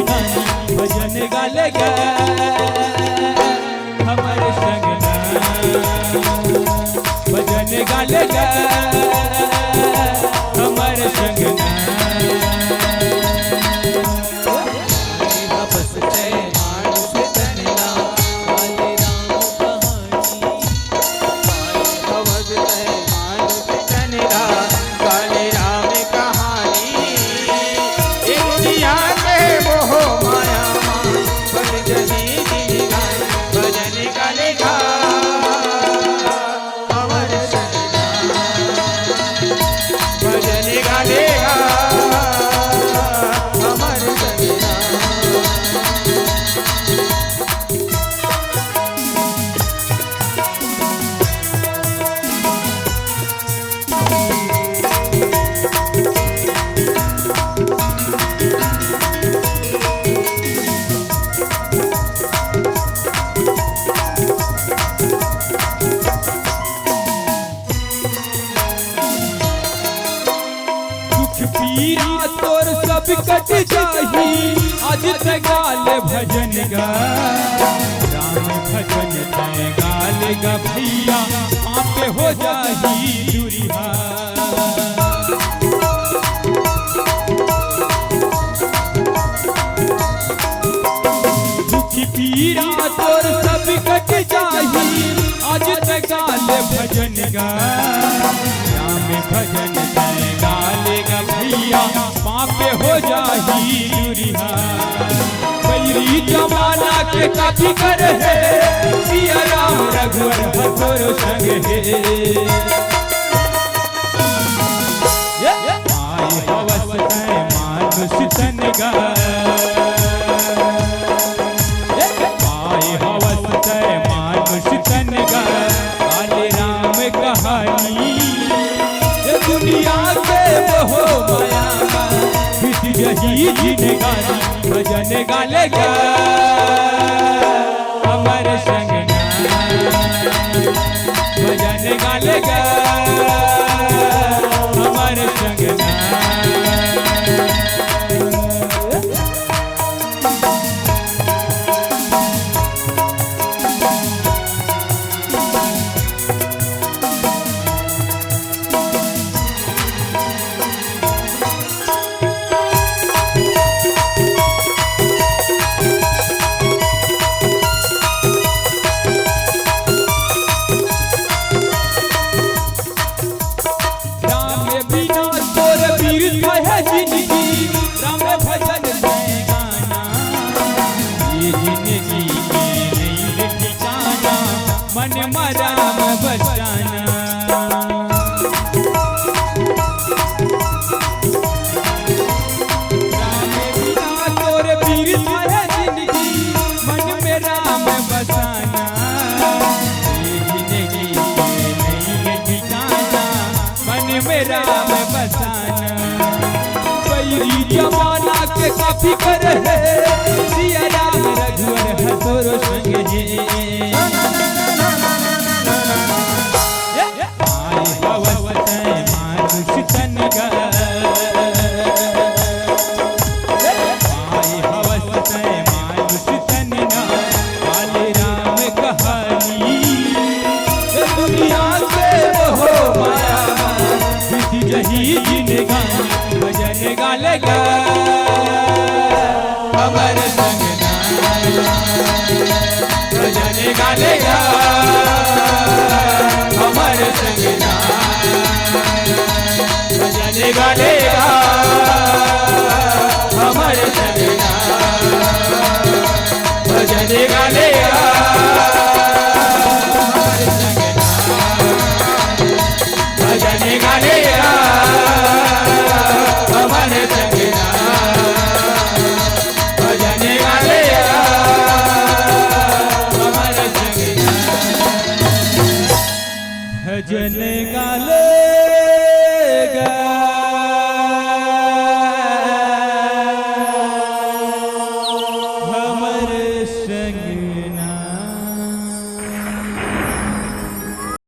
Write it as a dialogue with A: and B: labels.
A: जिंदगानी भजन गाले गा हमारे संगना भजन गाले गा हमारे संगना पीरा तोर सब कट जाही आज ते गाल भजन गा राम भजन ते गाल गा भैया आप हो जाही दूरिहा दुखी पीरा तोर सब कट जाही आज ते गाल भजन गा राम भजन ते गाल गा भैया पापे हो जाही दूरिहा बैरी जमाना के काफी कर है सिया राम रघुवर हथोर संग है आए हवस है मानुष तन गा आए हवस है मानुष तन गा काले राम कहानी दुनिया के हो माया यही जिंदगानी भजन गाले गा हमारे संगना भजन गाले गा हमारे संगना मन मराम बचाना राम बिना तोर पीर है जिंदगी मन में राम बसाना जिंदगी नहीं है ठिकाना मन में राम बसाना बैरी जमाना के काफी कर है सिया राम रघुवर हथोर संग है जिंदगानी भजन गाले गा हमारे संग